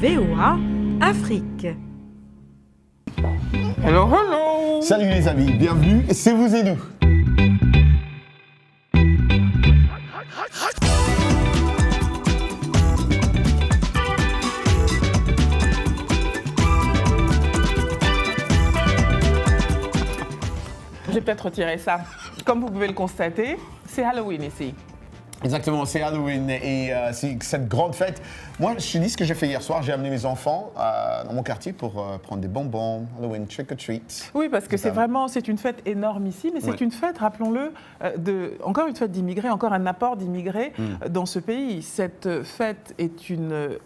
VOA Afrique. Hello, hello! Salut les amis, bienvenue, c'est vous et nous. Je vais peut-être retirer ça. Comme vous pouvez le constater, c'est Halloween ici. Exactement, c'est Halloween et c'est cette grande fête. Moi, je te dis ce que j'ai fait hier soir. J'ai amené mes enfants dans mon quartier pour prendre des bonbons, Halloween, trick or treat. Oui, parce que c'est une fête énorme ici, mais c'est une fête, rappelons-le, encore une fête d'immigrés, encore un apport d'immigrés dans ce pays. Cette fête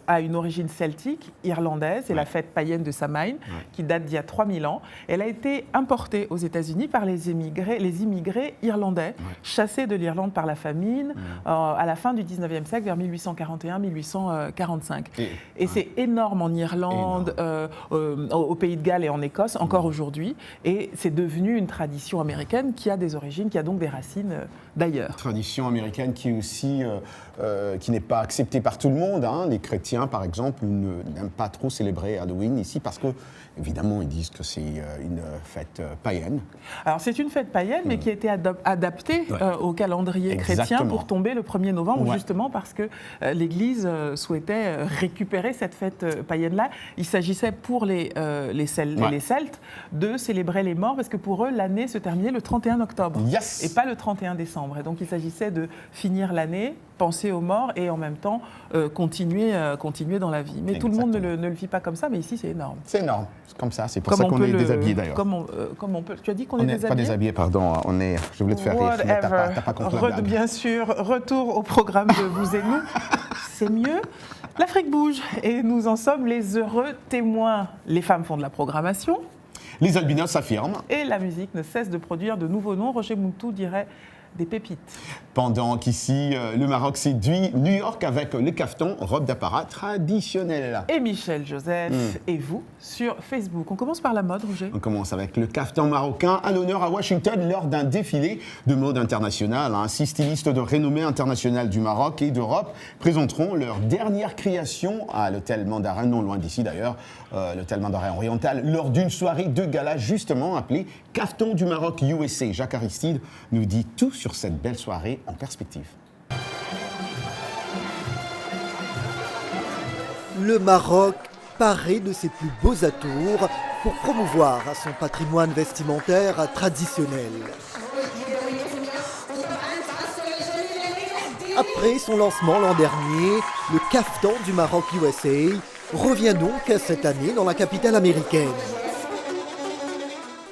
a une origine celtique, irlandaise, c'est la fête païenne de Samhain, qui date d'il y a 3000 ans. Elle a été importée aux États-Unis par les immigrés irlandais, chassés de l'Irlande par la famine. À la fin du 19e siècle, vers 1841-1845. Et c'est énorme en Irlande, au Pays de Galles et en Écosse, encore aujourd'hui. Et c'est devenu une tradition américaine qui a des origines, qui a donc des racines d'ailleurs. Tradition américaine qui est aussi, qui n'est pas acceptée par tout le monde. Hein. Les chrétiens, par exemple, n'aiment pas trop célébrer Halloween ici parce que, évidemment, ils disent que c'est une fête païenne. Alors c'est une fête païenne, mais qui a été adaptée au calendrier chrétien pour tomber le 1er novembre, justement parce que l'Église souhaitait récupérer cette fête païenne-là. Il s'agissait pour les Celtes de célébrer les morts, parce que pour eux, l'année se terminait le 31 octobre et pas le 31 décembre. Et donc il s'agissait de finir l'année, penser aux morts et en même temps continuer dans la vie. Mais tout le monde ne le vit pas comme ça, mais ici c'est énorme. C'est énorme, c'est comme ça, c'est pour ça qu'on est déshabillés d'ailleurs. Tu as dit qu'on est déshabillés ? Pas déshabillés, pardon, je voulais te faire rire, mais t'as pas compris la blague. Bien sûr, retour au programme de Vous et nous, c'est mieux. L'Afrique bouge et nous en sommes les heureux témoins. Les femmes font de la programmation. Les albinos s'affirment. Et la musique ne cesse de produire de nouveaux noms. Roger Moutou dirait des pépites. Pendant qu'ici, le Maroc séduit New York avec le caftan, robe d'apparat traditionnelle. Et Michel Joseph et vous sur Facebook. On commence par la mode, Roger. On commence avec le caftan marocain à l'honneur à Washington lors d'un défilé de mode international. 6 stylistes de renommée internationale du Maroc et d'Europe présenteront leur dernière création à l'hôtel Mandarin, non loin d'ici d'ailleurs, l'hôtel Mandarin oriental, lors d'une soirée de gala justement appelée Caftan du Maroc USA. Jacques Aristide nous dit tout sur cette belle soirée en perspective. Le Maroc paré de ses plus beaux atours pour promouvoir son patrimoine vestimentaire traditionnel. Après son lancement l'an dernier, le Caftan du Maroc USA revient donc cette année dans la capitale américaine.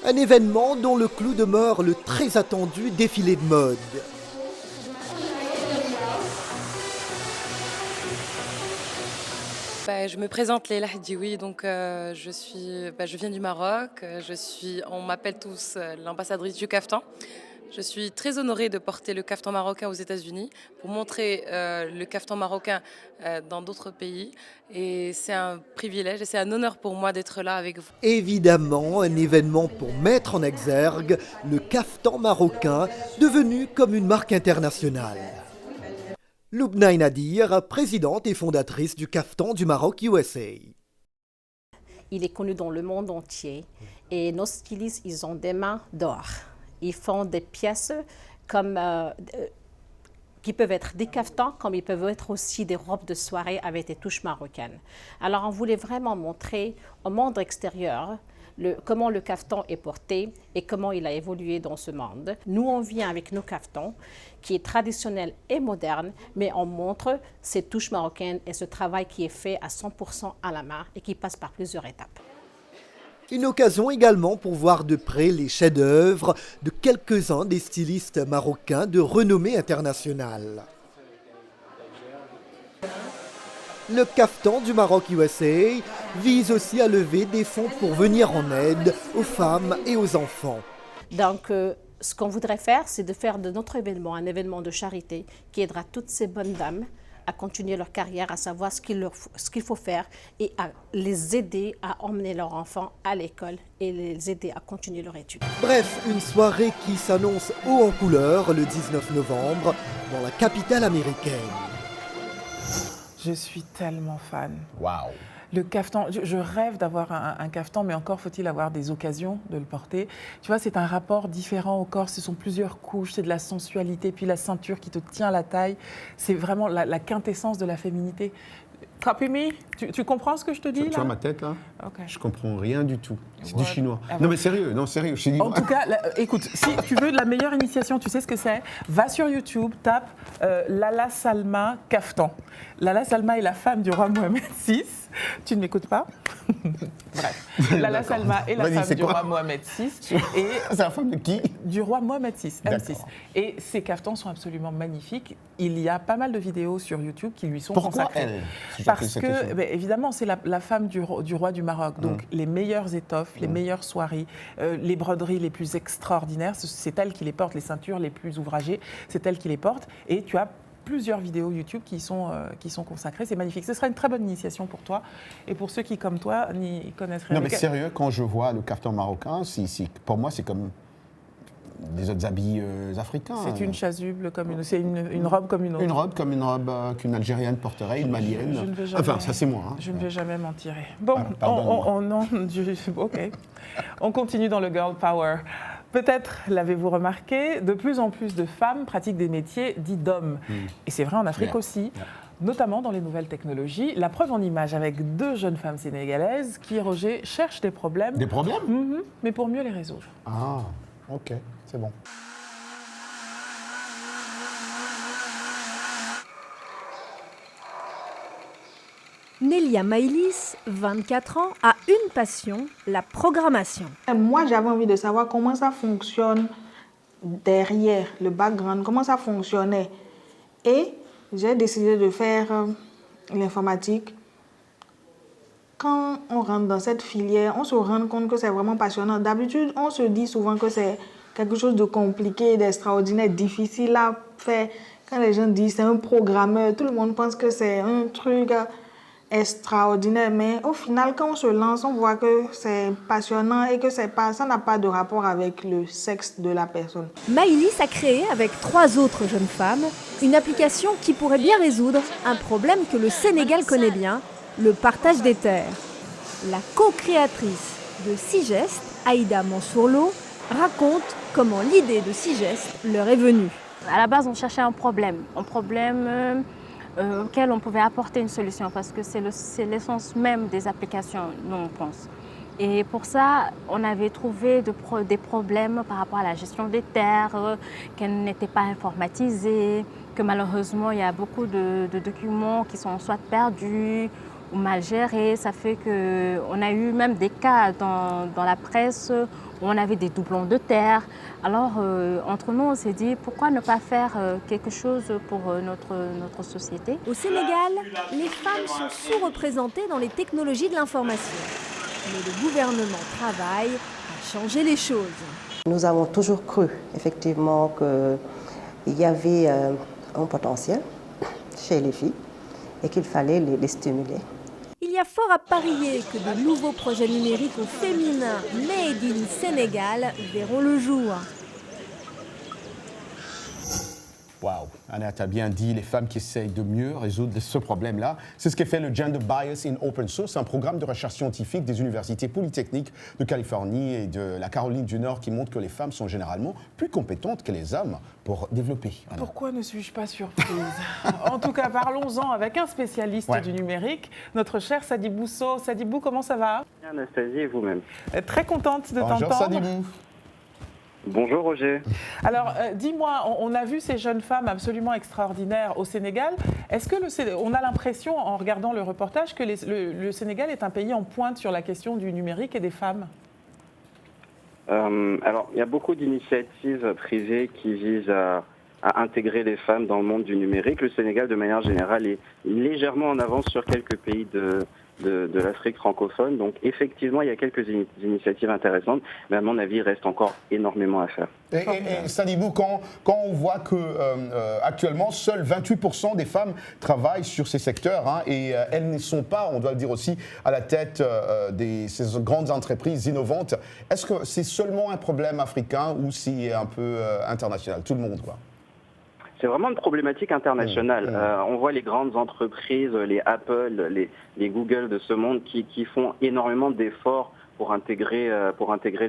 Un événement dont le clou demeure le très attendu défilé de mode. Je me présente Leila Hadjiwi, donc je viens du Maroc, on m'appelle tous l'ambassadrice du caftan. Je suis très honorée de porter le caftan marocain aux États-Unis pour montrer le caftan marocain dans d'autres pays. Et c'est un privilège et c'est un honneur pour moi d'être là avec vous. Évidemment, un événement pour mettre en exergue le caftan marocain devenu comme une marque internationale. Loubna Nadir, présidente et fondatrice du Caftan du Maroc USA. Il est connu dans le monde entier et nos stylistes, ils ont des mains d'or. Ils font des pièces qui peuvent être des caftans, comme ils peuvent être aussi des robes de soirée avec des touches marocaines. Alors on voulait vraiment montrer au monde extérieur comment le caftan est porté et comment il a évolué dans ce monde. Nous, on vient avec nos caftans, qui est traditionnel et moderne, mais on montre ces touches marocaines et ce travail qui est fait à 100% à la main et qui passe par plusieurs étapes. Une occasion également pour voir de près les chefs-d'œuvre de quelques-uns des stylistes marocains de renommée internationale. Le Caftan du Maroc USA vise aussi à lever des fonds pour venir en aide aux femmes et aux enfants. Donc, ce qu'on voudrait faire, c'est de faire de notre événement un événement de charité qui aidera toutes ces bonnes dames à continuer leur carrière, à savoir ce qu'il faut faire et à les aider à emmener leurs enfants à l'école et les aider à continuer leur étude. Bref, une soirée qui s'annonce haut en couleur le 19 novembre dans la capitale américaine. Je suis tellement fan. Waouh! Le caftan, je rêve d'avoir un caftan, mais encore faut-il avoir des occasions de le porter. Tu vois, c'est un rapport différent au corps, ce sont plusieurs couches, c'est de la sensualité, puis la ceinture qui te tient la taille, c'est vraiment la quintessence de la féminité. Kapimi, tu comprends ce que je te dis là? Tu vois ma tête là? Okay. Je comprends rien du tout. C'est du Ouais. chinois. Ah, Non mais sérieux, je suis En tout cas, écoute, si tu veux de la meilleure initiation, tu sais ce que c'est? Va sur YouTube, tape Lala Salma Kaftan. Lala Salma est la femme du roi Mohamed VI. Tu ne m'écoutes pas? Bref, Lala Salma est la femme du roi Mohamed VI. Et c'est la femme de qui? Du roi Mohamed VI, M6. D'accord. Et ces caftans sont absolument magnifiques. Il y a pas mal de vidéos sur YouTube qui lui sont Pourquoi consacrées. elle? Si Parce que, évidemment, c'est la femme du roi du Maroc. Donc, les meilleures étoffes, les meilleures soieries, les broderies les plus extraordinaires, c'est elle qui les porte. Les ceintures les plus ouvragées, c'est elle qui les porte. Et tu as plusieurs vidéos YouTube qui sont consacrées. C'est magnifique. Ce sera une très bonne initiation pour toi et pour ceux qui, comme toi, n'y connaissent rien. Non, mais sérieux, quand je vois le caftan marocain, pour moi, c'est comme des autres habits africains. C'est une chasuble, c'est une robe comme une autre. Une robe qu'une Algérienne porterait, une Malienne. Je ne vais jamais, enfin, ça c'est moi. Hein. Je ne vais jamais m'en tirer. Bon, ok. On continue dans le girl power. Peut-être l'avez-vous remarqué, de plus en plus de femmes pratiquent des métiers dits d'hommes. Et c'est vrai en Afrique aussi. Notamment dans les nouvelles technologies. La preuve en image avec 2 jeunes femmes sénégalaises qui, Roger, cherchent des problèmes. Des problèmes mais pour mieux les résoudre. Ah, ok, c'est bon. Nélia Maïlis, 24 ans, a une passion, la programmation. Moi, j'avais envie de savoir comment ça fonctionne derrière le background, comment ça fonctionnait. Et j'ai décidé de faire l'informatique. Quand on rentre dans cette filière, on se rend compte que c'est vraiment passionnant. D'habitude, on se dit souvent que c'est quelque chose de compliqué, d'extraordinaire, difficile à faire. Quand les gens disent c'est un programmeur, tout le monde pense que c'est un truc extraordinaire. Mais au final, quand on se lance, on voit que c'est passionnant et que ça n'a pas de rapport avec le sexe de la personne. Maïlis a créé avec 3 autres jeunes femmes une application qui pourrait bien résoudre un problème que le Sénégal connaît bien, le partage des terres. La co-créatrice de Sigest, Aïda Mansourlo, raconte comment l'idée de Sigest leur est venue. À la base, on cherchait un problème auquel on pouvait apporter une solution parce que c'est l'essence même des applications, nous on pense. Et pour ça, on avait trouvé des problèmes par rapport à la gestion des terres, qu'elles n'étaient pas informatisées, que malheureusement, il y a beaucoup de documents qui sont soit perdus ou mal gérés. Ça fait qu'on a eu même des cas dans la presse où on avait des doublons de terre. Alors, entre nous, on s'est dit, pourquoi ne pas faire quelque chose pour notre société? Au Sénégal, les femmes sont sous-représentées dans les technologies de l'information. Mais le gouvernement travaille à changer les choses. Nous avons toujours cru, effectivement, qu'il y avait un potentiel chez les filles et qu'il fallait les stimuler. Il y a fort à parier que de nouveaux projets numériques au féminin Made in Sénégal verront le jour. Waouh, Anna, tu as bien dit, les femmes qui essayent de mieux résoudre ce problème-là. C'est ce que fait le Gender Bias in Open Source, un programme de recherche scientifique des universités polytechniques de Californie et de la Caroline du Nord qui montre que les femmes sont généralement plus compétentes que les hommes pour développer. Anna. Pourquoi ne suis-je pas surprise? En tout cas, parlons-en avec un spécialiste du numérique, notre cher Sadibou Sow. Sadibou, comment ça va? Anastasie et vous-même. Très contente de t'entendre. Bonjour Sadibou. Bonjour Roger. Alors, dis-moi, on a vu ces jeunes femmes absolument extraordinaires au Sénégal. Est-ce que on a l'impression, en regardant le reportage, que le Sénégal est un pays en pointe sur la question du numérique et des femmes? Alors, il y a beaucoup d'initiatives privées qui visent à intégrer les femmes dans le monde du numérique. Le Sénégal, de manière générale, est légèrement en avance sur quelques pays de l'Afrique francophone. Donc effectivement, il y a quelques initiatives intéressantes, mais à mon avis, il reste encore énormément à faire. Et Sadibou, quand on voit que actuellement, seuls 28% des femmes travaillent sur ces secteurs, hein, et elles ne sont pas, on doit le dire aussi, à la tête de ces grandes entreprises innovantes, est-ce que c'est seulement un problème africain ou c'est un peu international, tout le monde, quoi? c'est vraiment une problématique internationale. On voit les grandes entreprises, les Apple, les Google de ce monde qui font énormément d'efforts pour intégrer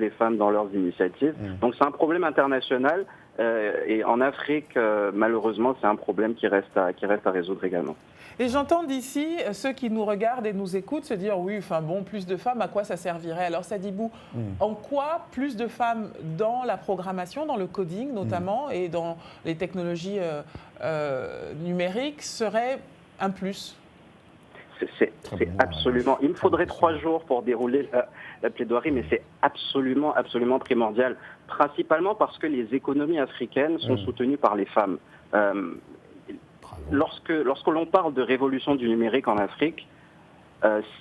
les femmes dans leurs initiatives. Donc c'est un problème international et en Afrique, malheureusement, c'est un problème qui reste à résoudre également. Et j'entends d'ici ceux qui nous regardent et nous écoutent se dire oui, enfin bon, plus de femmes, à quoi ça servirait? Alors Sadibou, en quoi plus de femmes dans la programmation, dans le coding notamment et dans les technologies numériques serait un plus? C'est absolument. Il me faudrait 3 jours pour dérouler la plaidoirie, mais c'est absolument primordial. Principalement parce que les économies africaines sont soutenues par les femmes. Lorsque l'on parle de révolution du numérique en Afrique,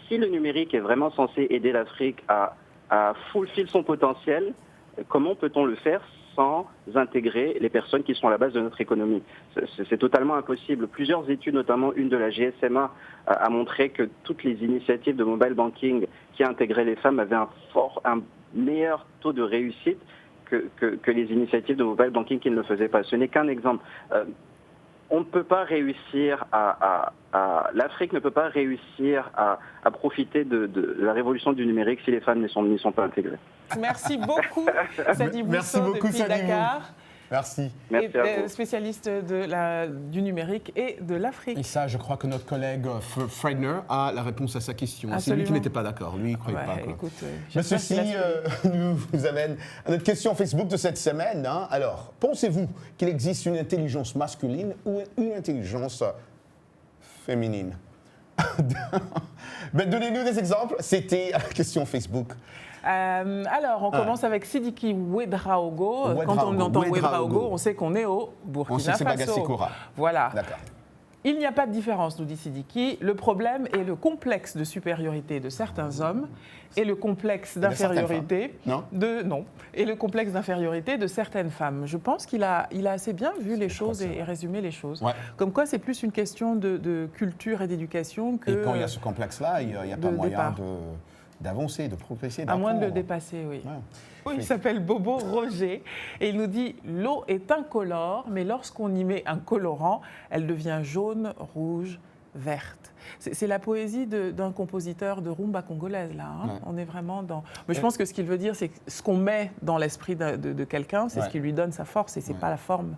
si le numérique est vraiment censé aider l'Afrique à fulfill son potentiel, comment peut-on le faire sans intégrer les personnes qui sont à la base de notre économie? C'est totalement impossible. Plusieurs études, notamment une de la GSMA, a montré que toutes les initiatives de mobile banking qui intégraient les femmes avaient un meilleur taux de réussite que les initiatives de mobile banking qui ne le faisaient pas. Ce n'est qu'un exemple. On ne peut pas réussir l'Afrique ne peut pas réussir à profiter de la révolution du numérique si les femmes n'y sont pas intégrées. Merci beaucoup, Sadibou. Merci beaucoup, Sadibou. Dakar. Merci. Merci à vous. Spécialiste du numérique et de l'Afrique. Et ça, je crois que notre collègue Freidner a la réponse à sa question. C'est lui qui n'était pas d'accord. Lui, il ne croyait pas. Écoute, mais ceci nous amène à notre question Facebook de cette semaine. Alors, pensez-vous qu'il existe une intelligence masculine ou une intelligence féminine? Donnez-nous des exemples. C'était la question Facebook. Alors, on commence avec Sidiki Ouedraogo. Quand on entend Ouedraogo, on sait qu'on est au Burkina Faso. Voilà. Il n'y a pas de différence, nous dit Sidiki. Le problème est le complexe de supériorité de certains hommes et le complexe d'infériorité et le complexe d'infériorité de certaines femmes. Je pense qu'il a assez bien vu les choses et résumé les choses. Comme quoi, c'est plus une question de culture et d'éducation que. Et quand il y a ce complexe-là, il n'y a pas moyen d'avancer, de progresser, d'apprendre. À moins de le dépasser, oui. Oui, il s'appelle Bobo Roger et il nous dit « L'eau est incolore, mais lorsqu'on y met un colorant, elle devient jaune, rouge, verte. » C'est la poésie d'un compositeur de rumba congolaise, là. On est vraiment dans... Mais je pense que ce qu'il veut dire, c'est que ce qu'on met dans l'esprit de quelqu'un, c'est ce qui lui donne sa force et ce n'est pas la forme.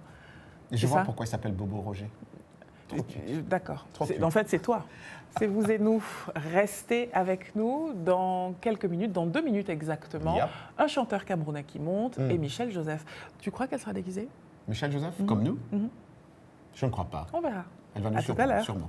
Je vois pourquoi il s'appelle Bobo Roger. D'accord. En fait, c'est toi. C'est vous et nous. Restez avec nous dans quelques minutes, dans 2 minutes exactement. Un chanteur camerounais qui monte et Michel Joseph. Tu crois qu'elle sera déguisée? Michel Joseph, comme nous? Je ne crois pas. On verra. Elle va nous surprendre, sûrement.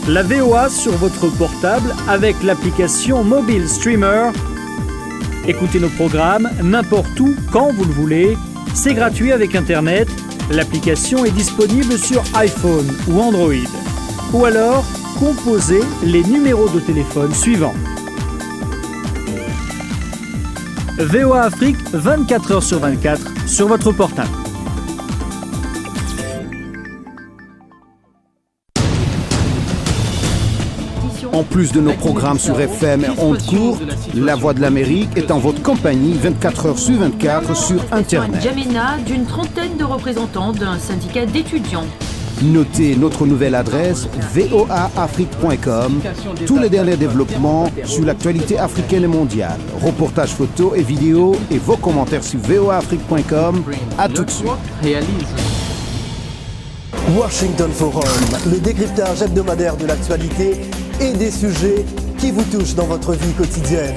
La VOA sur votre portable avec l'application Mobile Streamer. Écoutez nos programmes n'importe où, quand vous le voulez. C'est gratuit avec Internet. L'application est disponible sur iPhone ou Android. Ou alors, composez les numéros de téléphone suivants. VOA Afrique, 24 heures sur 24 sur votre portable. En plus de nos programmes sur FM et ondes courtes, La Voix de l'Amérique est en votre compagnie 24 heures sur 24 sur Internet. N'Djamena, d'une trentaine de représentants d'un syndicat d'étudiants. Notez notre nouvelle adresse voaafrique.com. Tous les derniers développements sur l'actualité africaine et mondiale. Reportages photos et vidéos et vos commentaires sur voaafrique.com. À tout de suite. Washington Forum, le décryptage hebdomadaire de l'actualité et des sujets qui vous touchent dans votre vie quotidienne.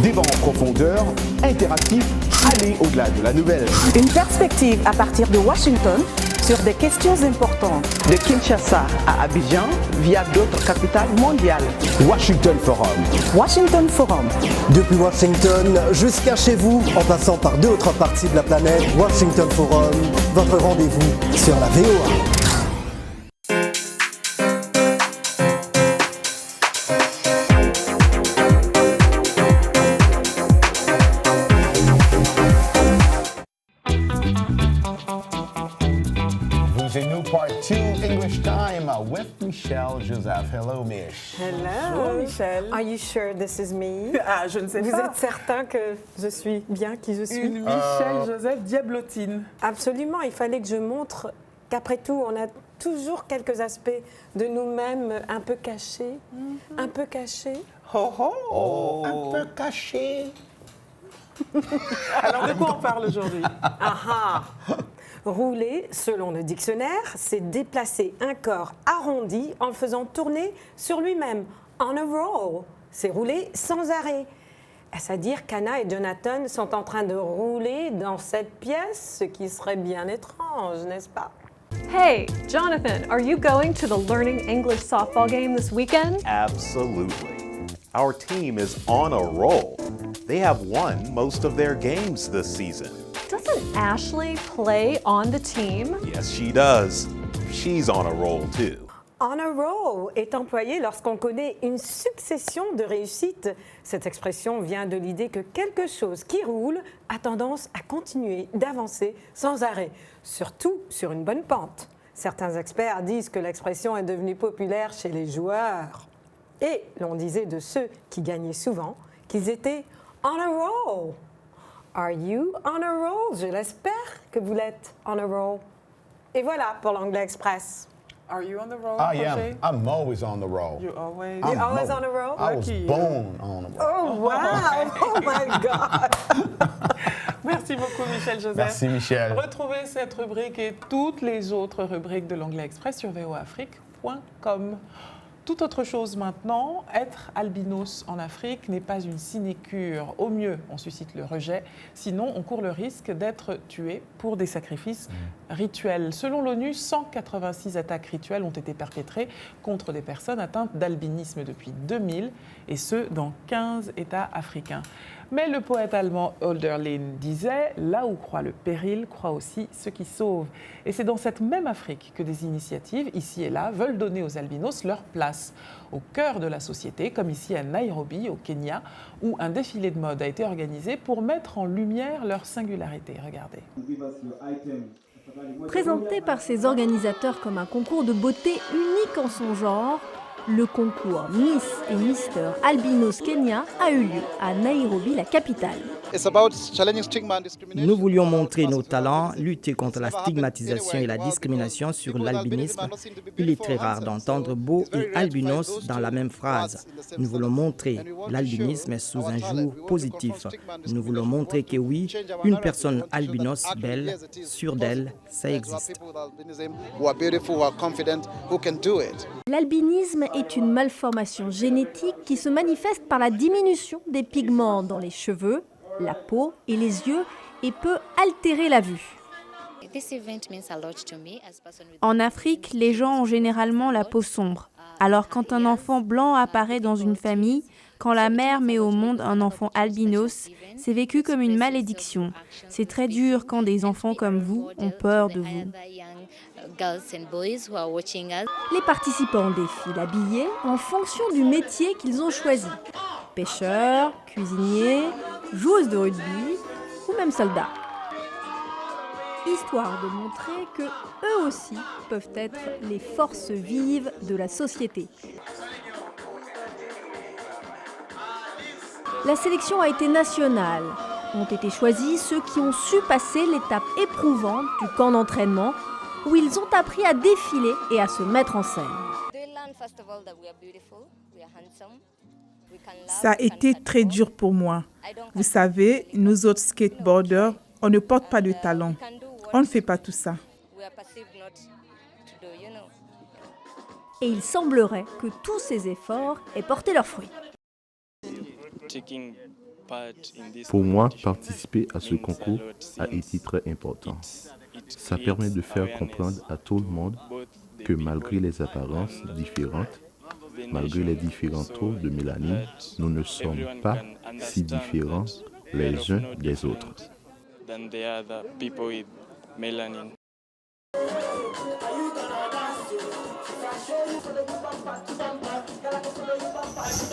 Débat en profondeur, interactif, allez au-delà de la nouvelle. Une perspective à partir de Washington sur des questions importantes. De Kinshasa à Abidjan via d'autres capitales mondiales. Washington Forum. Washington Forum. Depuis Washington jusqu'à chez vous, en passant par d'autres parties de la planète, Washington Forum, votre rendez-vous sur la VOA. with Michelle Joseph. Hello, Mich. Hello. Bonjour, Michel. Are you sure this is me? Ah, je ne sais Vous pas. êtes certain que je suis bien qui je suis? Une Michel Joseph diablotine. Absolument. Il fallait que je montre qu'après tout, on a toujours quelques aspects de nous-mêmes un peu cachés. Un peu cachés. Oh, oh. Oh, un peu caché. Alors, de quoi on parle aujourd'hui? Ah ah. Rouler, selon le dictionnaire, c'est déplacer un corps arrondi en le faisant tourner sur lui-même. On a roll, c'est rouler sans arrêt. Est-ce à dire qu'Anna et Jonathan sont en train de rouler dans cette pièce, ce qui serait bien étrange, n'est-ce pas? Hey, Jonathan, are you going to the Learning English softball game this weekend? Absolutely. Our team is on a roll. They have won most of their games this season. Doesn't Ashley play on the team? Yes, she does. She's on a roll too. On a roll est employé lorsqu'on connaît une succession de réussites. Cette expression vient de l'idée que quelque chose qui roule a tendance à continuer d'avancer sans arrêt, surtout sur une bonne pente. Certains experts disent que l'expression est devenue populaire chez les joueurs. Et l'on disait de ceux qui gagnaient souvent qu'ils étaient on a roll. Are you on a roll? Je l'espère que vous l'êtes on a roll. Et voilà pour l'Anglais Express. Are you on the roll, I Roger? am. I'm always on the roll. You always... You're always on a roll? I was born on a roll. Oh, wow! Oh, my God! Merci beaucoup, Michel Joseph. Merci, Michel. Retrouvez cette rubrique et toutes les autres rubriques de l'Anglais Express sur voafrique.com. Toute autre chose maintenant, être albinos en Afrique n'est pas une sinécure. Au mieux, on suscite le rejet, sinon on court le risque d'être tué pour des sacrifices rituels. Selon l'ONU, 186 attaques rituelles ont été perpétrées contre des personnes atteintes d'albinisme depuis 2000, et ce, dans 15 États africains. Mais le poète allemand Hölderlin disait « Là où croit le péril, croit aussi ce qui sauve ». Et c'est dans cette même Afrique que des initiatives, ici et là, veulent donner aux albinos leur place au cœur de la société, comme ici à Nairobi, au Kenya, où un défilé de mode a été organisé pour mettre en lumière leur singularité. Regardez. Présenté par ses organisateurs comme un concours de beauté unique en son genre, le concours Miss et Mister Albinos Kenya a eu lieu à Nairobi, la capitale. Nous voulions montrer nos talents, lutter contre la stigmatisation et la discrimination sur l'albinisme. Il est très rare d'entendre beau et albinos dans la même phrase. Nous voulons montrer l'albinisme sous un jour positif. Nous voulons montrer que oui, une personne albinos belle, sûre d'elle, ça existe. L'albinisme est une malformation génétique qui se manifeste par la diminution des pigments dans les cheveux, la peau et les yeux et peut altérer la vue. En Afrique, les gens ont généralement la peau sombre. Alors quand un enfant blanc apparaît dans une famille, quand la mère met au monde un enfant albinos, c'est vécu comme une malédiction. C'est très dur quand des enfants comme vous ont peur de vous. Les participants défilent habillés en fonction du métier qu'ils ont choisi. Pêcheurs, cuisiniers, joueuses de rugby ou même soldats. Histoire de montrer que eux aussi peuvent être les forces vives de la société. La sélection a été nationale. Ont été choisis ceux qui ont su passer l'étape éprouvante du camp d'entraînement où ils ont appris à défiler et à se mettre en scène. Ça a été très dur pour moi. Vous savez, nous autres skateboarders, on ne porte pas de talent. On ne fait pas tout ça. Et il semblerait que tous ces efforts aient porté leurs fruits. Pour moi, participer à ce concours a été très important. Ça permet de faire comprendre à tout le monde que malgré les apparences différentes, malgré les différents taux de mélanine, nous ne sommes pas si différents les uns des autres.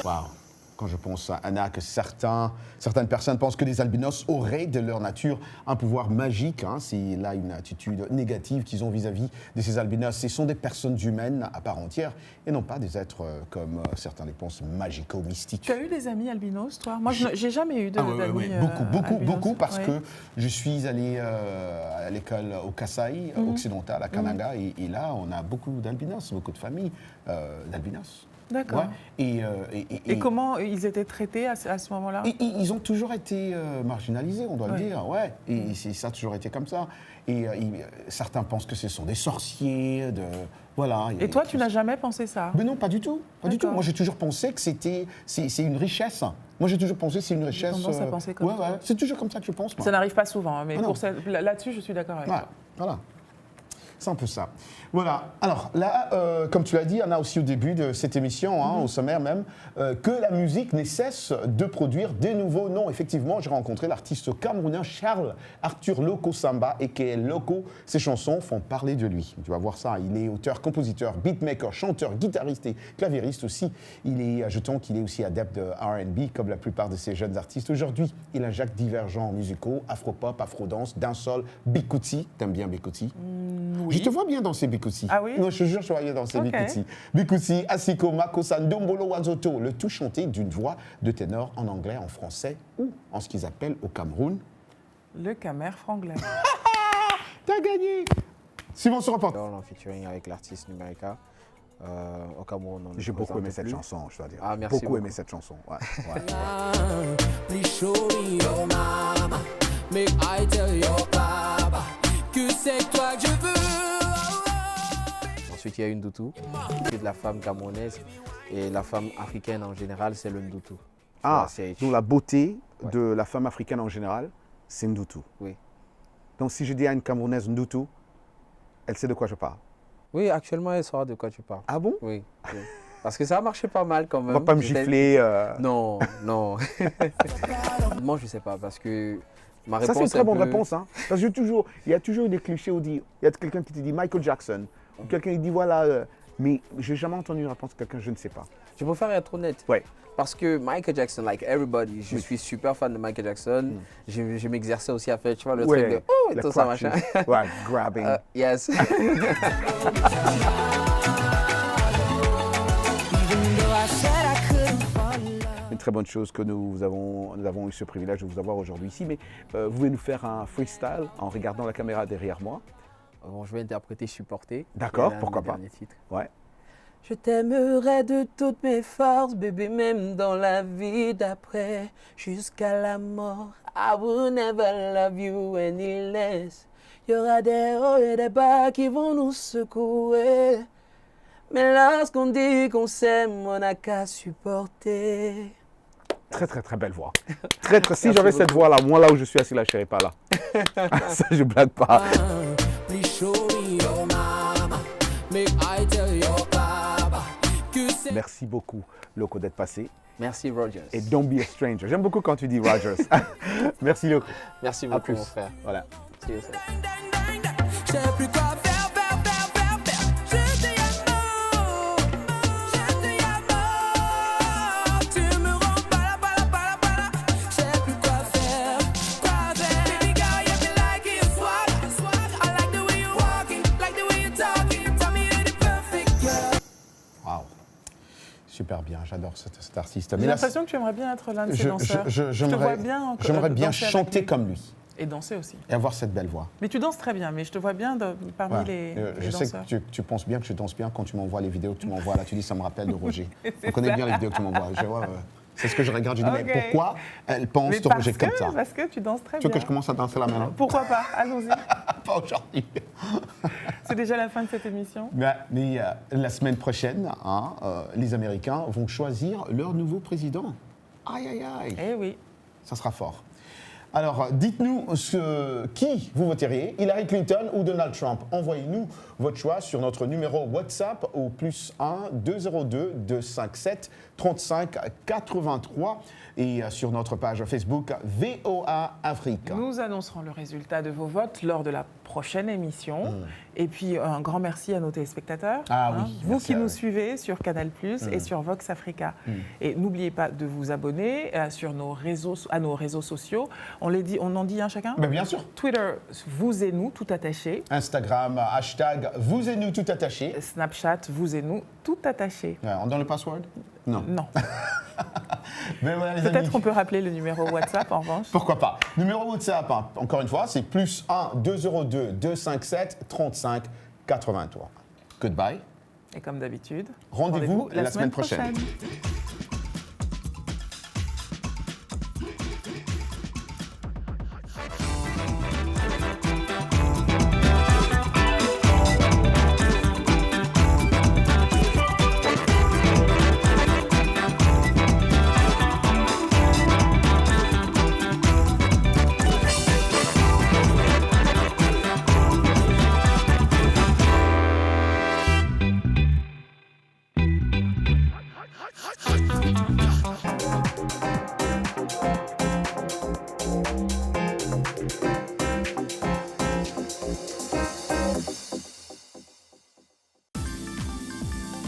Wow. quand je pense à Anna, que certaines personnes pensent que les albinos auraient de leur nature un pouvoir magique. C'est là une attitude négative qu'ils ont vis-à-vis de ces albinos. Ce sont des personnes humaines à part entière et non pas des êtres comme certains les pensent magico-mystiques. Tu as eu des amis albinos, toi? Moi, je n'ai jamais eu d'amis beaucoup, parce que je suis allé à l'école au Kasaï, occidental, à Kananga, et là, on a beaucoup d'albinos, beaucoup de familles d'albinos. D'accord. Ouais. Et comment ils étaient traités à ce moment-là? Ils ont toujours été marginalisés, on doit le dire. Ouais. Et ça a toujours été comme ça. Et certains pensent que ce sont des sorciers. Voilà. Et toi, tu n'as jamais pensé ça? Mais non, pas du tout. Pas du tout. Moi, j'ai toujours pensé que c'est une richesse. Moi, j'ai toujours pensé que c'est une richesse. J'ai tendance à penser comme ça. Ouais. C'est toujours comme ça que je pense. Moi. Ça n'arrive pas souvent, mais là-dessus, je suis d'accord avec toi. Voilà. C'est un peu ça. Voilà. Alors là, comme tu l'as dit, Anna, aussi au début de cette émission, au sommaire même, que la musique ne cesse de produire des nouveaux noms. Effectivement, j'ai rencontré l'artiste camerounais Charles Arthur Loco Samba, et qui est Loco. Ses chansons font parler de lui. Tu vas voir ça. Il est auteur, compositeur, beatmaker, chanteur, guitariste et claviériste aussi. Ajoutons qu'il est aussi adepte de R&B, comme la plupart de ces jeunes artistes. Aujourd'hui, il injecte divers genres musicaux, afro-pop, afro-dance, dancehall, bikouti. T'aimes bien bikouti? Oui. Je te vois bien danser bikouti. Ah oui? Non, je te jure, je te voyais danser bikouti. Bikouti, Asiko, Makosa, Ndombolo, Wazoto, le tout chanté d'une voix de ténor en anglais, en français ou en ce qu'ils appellent au Cameroun le Camer franglais. T'as gagné! Suivons ce reportage. En featuring avec l'artiste Numerica. Au Cameroun, j'ai beaucoup aimé cette chanson, je dois dire. Ah, merci beaucoup. Aimé cette chanson. Ouais. C'est toi que je veux. Ensuite, il y a une Ndoutou, qui est de la femme camerounaise, et la femme africaine en général, c'est le Ndoutou. Donc la beauté de la femme africaine en général, c'est Ndoutou. Oui. Donc si je dis à une Camerounaise Ndoutou, elle sait de quoi je parle. Oui, actuellement, elle saura de quoi tu parles. Ah bon? Oui. Parce que ça a marché pas mal quand même. On va pas me gifler. Non. Moi, je ne sais pas, parce que ma réponse. Ça, c'est une très bonne réponse. Parce que il y a toujours des clichés où il y a quelqu'un qui te dit Michael Jackson, ou quelqu'un qui dit voilà, mais je n'ai jamais entendu une réponse de quelqu'un, je ne sais pas. Je préfère être honnête. Ouais. Parce que Michael Jackson, like everybody, je suis super fan de Michael Jackson. Je m'exerçais aussi à faire, tu vois, le truc de oh, et tout ça, machin. Ouais, grabbing. Yes. Une très bonne chose que nous avons eu ce privilège de vous avoir aujourd'hui ici. Mais vous pouvez nous faire un freestyle en regardant la caméra derrière moi. Bon, je vais interpréter Supporter. D'accord, pourquoi pas. Titre. Ouais. Je t'aimerai de toutes mes forces, bébé, même dans la vie d'après, jusqu'à la mort. I will never love you any less. Il y aura des hauts et des bas qui vont nous secouer. Mais lorsqu'on dit qu'on s'aime, on n'a qu'à supporter. Très, très, très belle voix. Si j'avais cette voix-là, moi, là où je suis assis, là, je ne serais pas là. Ça, je ne blague pas. Merci beaucoup, Loco, d'être passé. Merci, Rogers. Et don't be a stranger. J'aime beaucoup quand tu dis Rogers. Merci, Loco. Merci beaucoup, mon frère. Voilà. Super bien, j'adore cet artiste. J'ai l'impression que tu aimerais bien être l'un de ces danseurs. J'aimerais bien chanter comme lui. Et danser aussi. Et avoir cette belle voix. Mais tu danses très bien, mais je te vois bien parmi les je danseurs. sais que tu penses bien que je danse bien quand tu m'envoies les vidéos que tu m'envoies. Là, tu dis ça me rappelle de Roger. On connaît bien les vidéos que tu m'envoies. C'est ce que je regarde. Je dis, mais pourquoi elle pense de Roger comme ça? Parce que tu danses très bien. Tu veux que je commence à danser là maintenant? Pourquoi pas? Allons-y. Pas aujourd'hui. C'est déjà la fin de cette émission. Mais la semaine prochaine, les Américains vont choisir leur nouveau président. Aïe, aïe, aïe. Eh oui. Ça sera fort. Alors, dites-nous qui vous voteriez, Hillary Clinton ou Donald Trump. Envoyez-nous votre choix sur notre numéro WhatsApp au +1 202 257 35 83 et sur notre page Facebook VOA Afrique. Nous annoncerons le résultat de vos votes lors de la prochaine émission. Et puis, un grand merci à nos téléspectateurs. Vous qui nous suivez sur Canal+, et sur Vox Africa. Et n'oubliez pas de vous abonner à nos réseaux sociaux. On en dit un chacun? Bien sûr. Twitter, vous et nous, tout attaché. Instagram, hashtag vous et nous, tout attaché. Snapchat, vous et nous, tout attaché. On donne le password? Non. Voilà, peut-être qu'on peut rappeler le numéro WhatsApp en revanche. Pourquoi pas. Numéro WhatsApp, encore une fois, c'est +1 202 257 35 83. Goodbye. Et comme d'habitude, rendez-vous la semaine prochaine.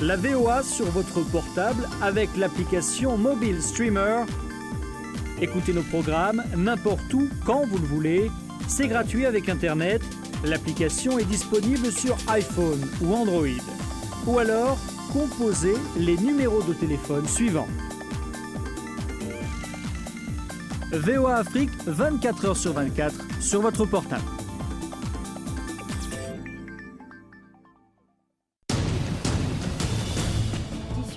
La VOA sur votre portable avec l'application Mobile Streamer. Écoutez nos programmes n'importe où, quand vous le voulez. C'est gratuit avec Internet. L'application est disponible sur iPhone ou Android. Ou alors, composez les numéros de téléphone suivants. VOA Afrique, 24 heures sur 24, sur votre portable.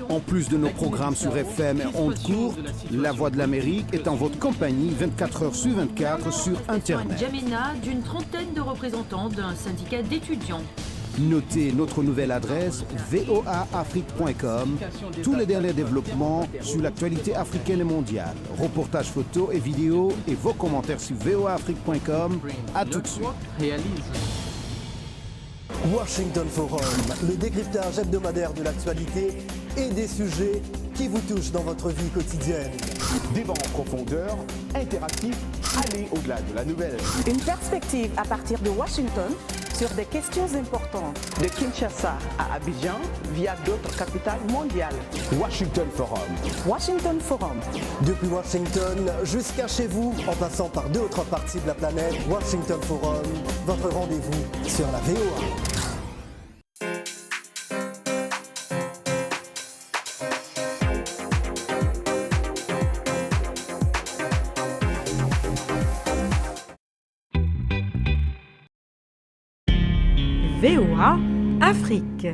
En plus de nos programmes sur FM et ondes courtes, La Voix de l'Amérique est en votre compagnie 24 heures sur 24 sur Internet. N'Djamena, d'une trentaine de représentants d'un syndicat d'étudiants. Notez notre nouvelle adresse voaafrique.com. Tous les derniers développements sur l'actualité africaine et mondiale. Reportages photos et vidéos et vos commentaires sur voaafrique.com. À tout de suite. Washington Forum, le décryptage hebdomadaire de l'actualité et des sujets qui vous touchent dans votre vie quotidienne. Débat en profondeur, interactif, aller au-delà de la nouvelle. Une perspective à partir de Washington sur des questions importantes. De Kinshasa à Abidjan via d'autres capitales mondiales. Washington Forum. Washington Forum. Depuis Washington jusqu'à chez vous, en passant par d'autres parties de la planète, Washington Forum, votre rendez-vous sur la VOA. VOA Afrique.